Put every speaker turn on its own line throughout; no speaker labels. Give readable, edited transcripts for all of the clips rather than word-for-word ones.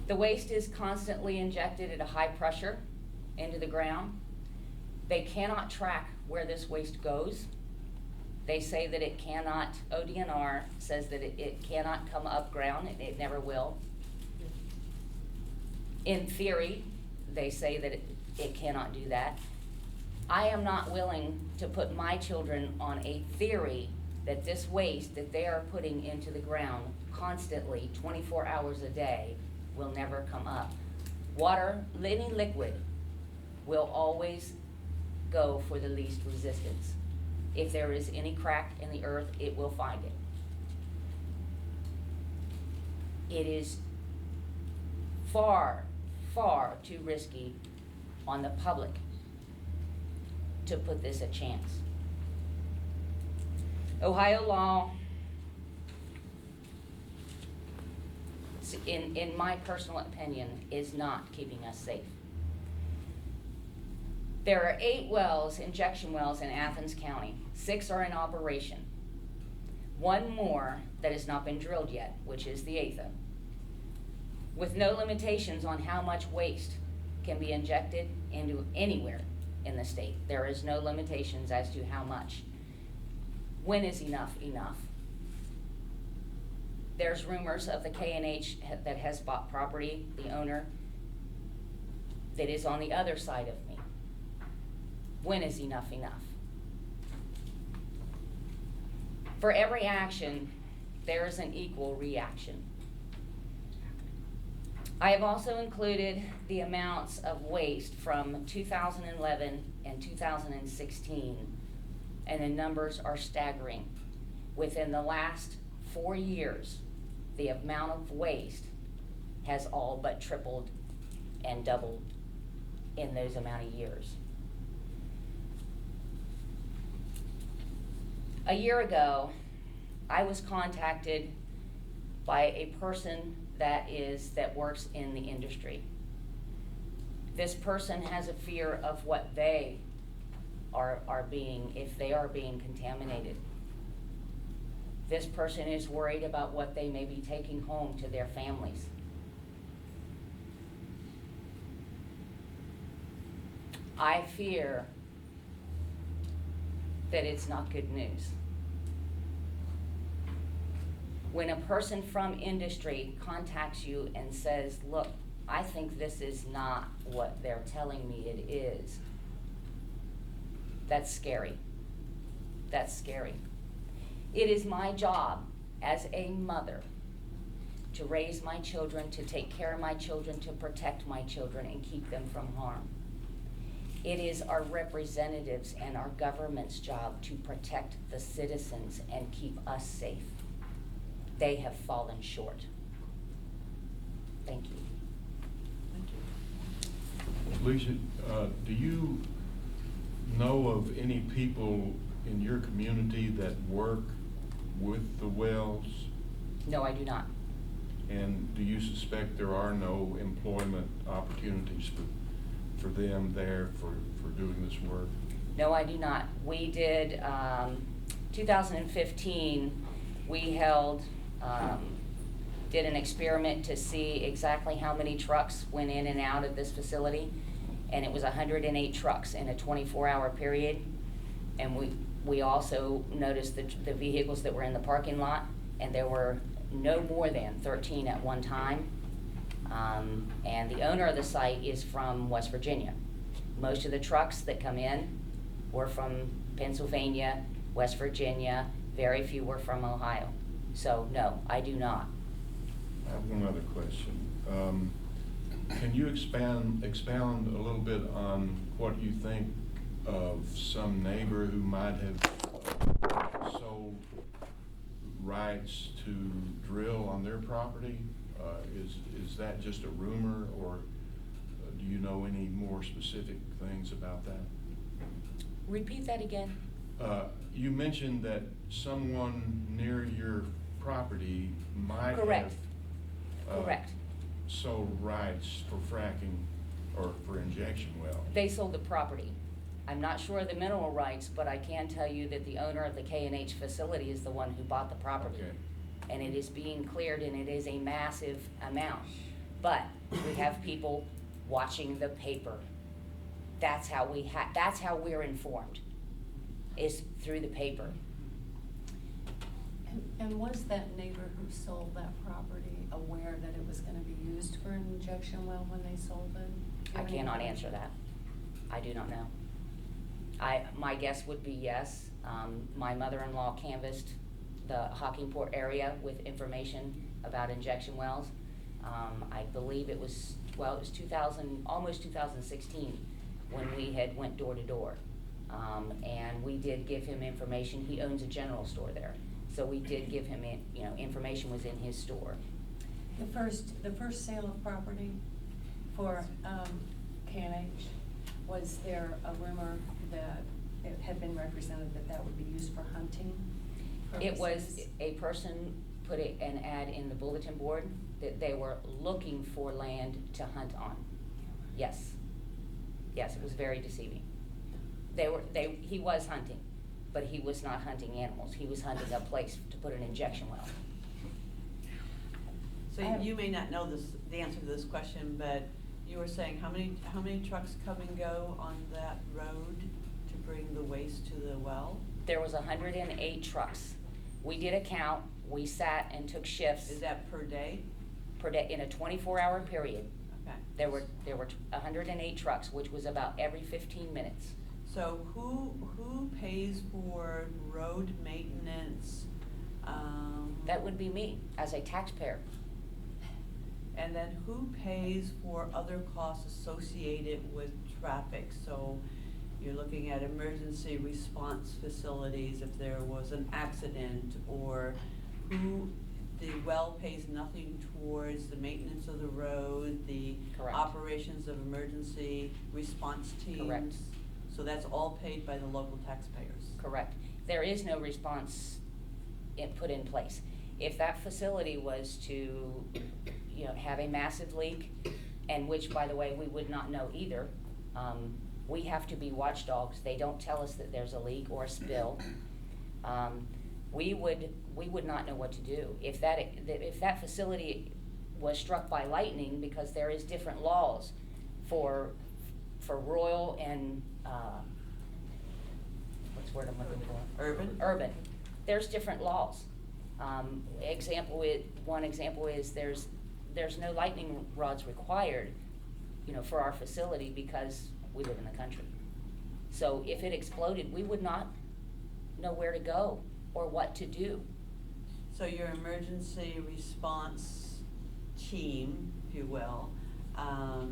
The waste is constantly injected at a high pressure into the ground. They cannot track where this waste goes. They say that it cannot, ODNR says that it cannot come up ground, and it never will. In theory, they say that it cannot do that. I am not willing to put my children on a theory that this waste that they are putting into the ground constantly, 24 hours a day, will never come up. Water, any liquid, will always go for the least resistance. If there is any crack in the earth, it will find it. It is far, far too risky on the public to put this a chance. Ohio law, in my personal opinion, is not keeping us safe. There are 8 wells, injection wells in Athens County. 6 are in operation. 1 more that has not been drilled yet, which is the 8th, with no limitations on how much waste can be injected into anywhere in the state. There is no limitations as to how much. When is enough enough? There's rumors of the K&H that has bought property, the owner, that is on the other side of me. When is enough enough? For every action, there is an equal reaction. I have also included the amounts of waste from 2011 and 2016, and the numbers are staggering. Within the last 4 years, the amount of waste has all but tripled and doubled in those amount of years. A year ago, I was contacted by a person that works in the industry. This person has a fear of what they are being, if they are being contaminated. This person is worried about what they may be taking home to their families. I fear that it's not good news. When a person from industry contacts you and says, look, I think this is not what they're telling me it is, that's scary. That's scary. It is my job as a mother to raise my children, to take care of my children, to protect my children and keep them from harm. It is our representatives and our government's job to protect the citizens and keep us safe. They have fallen short. Thank you.
Felicia, do you know of any people in your community that work with the wells?
No, I do not.
And do you suspect there are no employment opportunities for them there for doing this work?
No, I do not. We did, 2015, we held, did an experiment to see exactly how many trucks went in and out of this facility, and it was 108 trucks in a 24-hour period. And we also noticed the vehicles that were in the parking lot, and there were no more than 13 at one time. And the owner of the site is from West Virginia. Most of the trucks that come in were from Pennsylvania, West Virginia. Very few were from Ohio. So no, I do not.
I have one other question. Can you expound a little bit on what you think of some neighbor who might have sold rights to drill on their property? Is that just a rumor, or do you know any more specific things about that?
Repeat that again.
You mentioned that someone near your property might
Correct.
have
Correct.
sold rights for fracking or for injection wells.
They sold the property. I'm not sure of the mineral rights, but I can tell you that the owner of the K&H facility is the one who bought the property.
Okay.
And it is being cleared, and it is a massive amount. But we have people watching the paper. That's how we're informed, is through the paper.
And was that neighbor who sold that property aware that it was gonna be used for an injection well when they sold it?
I cannot answer that. I do not know. My guess would be yes. My mother-in-law canvassed the Hockingport area with information about injection wells. I believe it was almost 2016, when we had went door to door. And we did give him information. He owns a general store there. So we did give him, information was in his store.
The first sale of property for K&H, was there a rumor that it had been represented that that would be used for hunting purposes?
It was, a person put an ad in the bulletin board that they were looking for land to hunt on. Yes. Yes, it was very deceiving. He was hunting, but he was not hunting animals. He was hunting a place to put an injection well.
So you may not know the answer to this question, but you were saying how many trucks come and go on that road to bring the waste to the well?
There was 108 trucks. We did a count. We sat and took shifts.
Is that per day?
Per day, in a 24-hour period.
Okay.
There were 108 trucks, which was about every 15 minutes.
So who pays for road maintenance?
That would be me as a taxpayer.
And then who pays for other costs associated with traffic? So you're looking at emergency response facilities if there was an accident, or the well pays nothing towards the maintenance of the road, the
Correct.
operations of emergency response teams?
Correct.
So that's all paid by the local taxpayers?
Correct. There is no response put in place. If that facility was to, have a massive leak, and which, by the way, we would not know either, we have to be watchdogs. They don't tell us that there's a leak or a spill. We would not know what to do. If that facility was struck by lightning, because there is different laws for rural and, what's the word I'm looking for?
Urban?
Urban. There's different laws. One example is there's no lightning rods required, for our facility because we live in the country. So if it exploded, we would not know where to go or what to do.
So your emergency response team, if you will,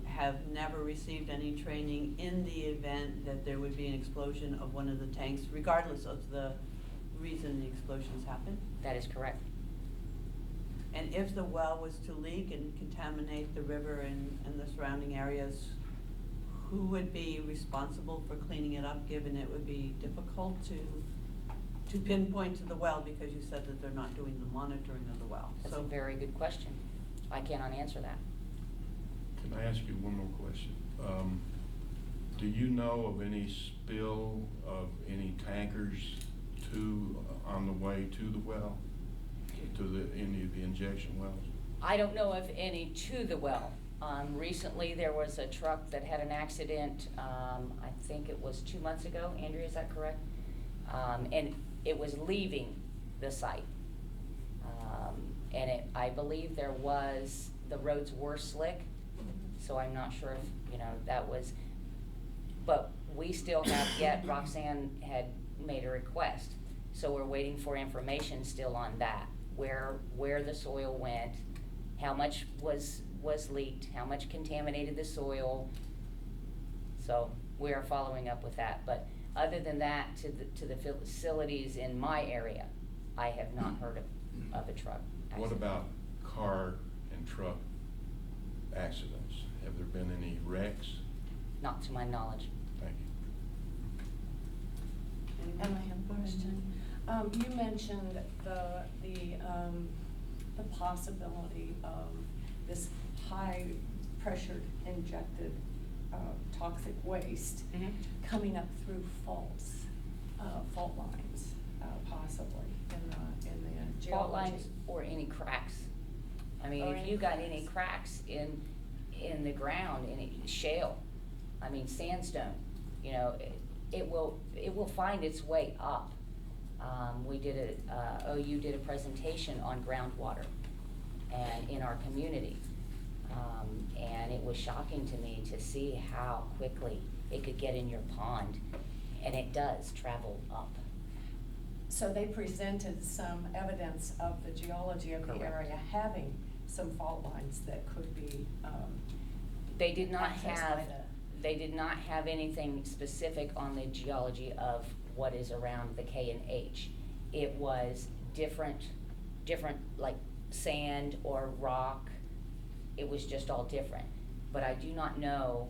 have never received any training in the event that there would be an explosion of one of the tanks, regardless of the reason the explosions happened?
That is correct.
And if the well was to leak and contaminate the river and the surrounding areas, who would be responsible for cleaning it up, given it would be difficult to pinpoint to the well, because you said that they're not doing the monitoring of the well?
That's
So
a very good question. I cannot answer that.
Can I ask you one more question? Do you know of any spill of any tankers on the way to the well, to any of the injection wells?
I don't know of any to the well. Recently, there was a truck that had an accident, I think it was 2 months ago. Andrea, is that correct? And it was leaving the site. And I believe the roads were slick, so I'm not sure if, that was, but we still have yet, Roxanne had made a request, so we're waiting for information still on that, where the soil went, how much was leaked, how much contaminated the soil. So we are following up with that, but other than that, to the facilities in my area, I have not heard of a truck accident.
What about car and truck accidents? Have there been any wrecks?
Not to my knowledge.
Thank you.
And I have a question. You mentioned the possibility of this high pressured injected toxic waste coming up through fault lines, possibly in the geology.
Fault lines or any cracks. I mean,
Or
if
any
you got any
cracks.
cracks in the ground, any shale, I mean sandstone, you know, it will find its way up. OU did a presentation on groundwater and in our community. And it was shocking to me to see how quickly it could get in your pond, and it does travel up.
So they presented some evidence of the geology of the
Correct.
area having some fault lines that could be,
They did not
accessed by
have,
the-
they did not have anything specific on the geology of what is around the K and H. It was different like sand or rock. It was just all different. But I do not know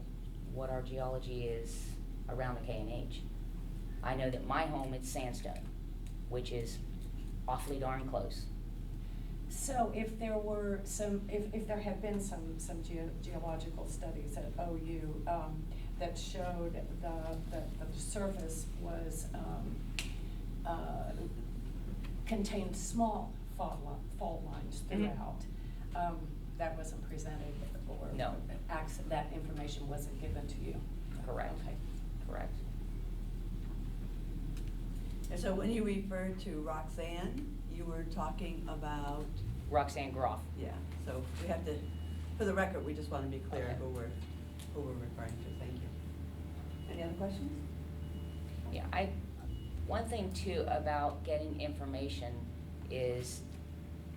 what our geology is around the K and H. I know that my home, it's sandstone, which is awfully darn close.
So if there were some, if there have been some geological studies at OU, that showed the surface was, contained small fault lines
Mhm.
throughout, that wasn't presented or
No.
that information wasn't given to you?
Correct.
Okay.
Correct.
And so when you refer to Roxanne, you were talking about,
Roxanne Groff.
yeah, so we have to, for the record, we just want to be clear
Okay.
who we're referring to, thank you. Any other questions?
Yeah, one thing too about getting information is,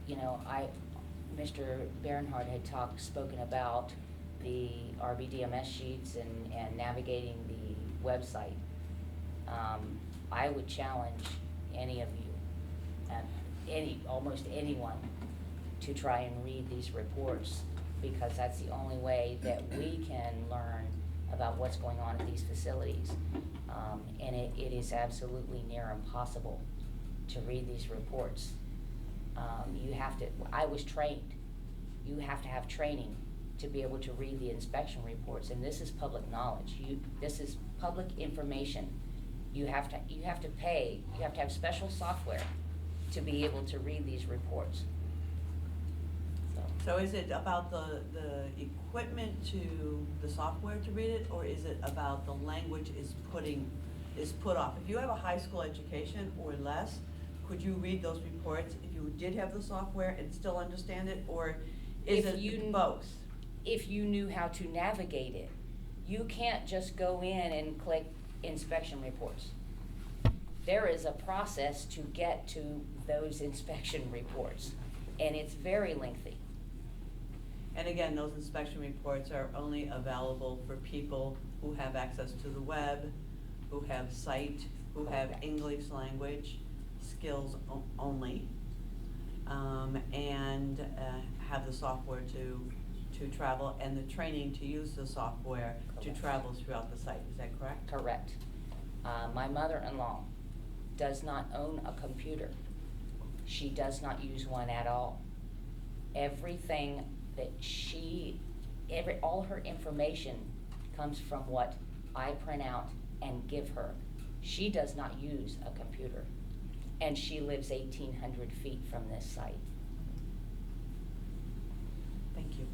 you know, Mr. Bernhard had spoken about the RBDMS sheets and navigating the website. I would challenge any of you, almost anyone, to try and read these reports, because that's the only way that we can learn about what's going on at these facilities. And it is absolutely near impossible to read these reports. I was trained. You have to have training to be able to read the inspection reports, and this is public knowledge. This is public information. You have to have special software to be able to read these reports.
So is it about the equipment to the software to read it, or is it about the language is put off? If you have a high school education or less, could you read those reports if you did have the software and still understand it, or is it both?
If you knew how to navigate it, you can't just go in and click inspection reports. There is a process to get to those inspection reports, and it's very lengthy.
And again, those inspection reports are only available for people who have access to the web, who have sight, who have English language skills only, and have the software to travel and the training to use the software to
Correct.
travel throughout the site. Is that correct?
Correct. My mother-in-law does not own a computer. She does not use one at all. Everything that all her information comes from what I print out and give her. She does not use a computer, and she lives 1,800 feet from this site.
Thank you.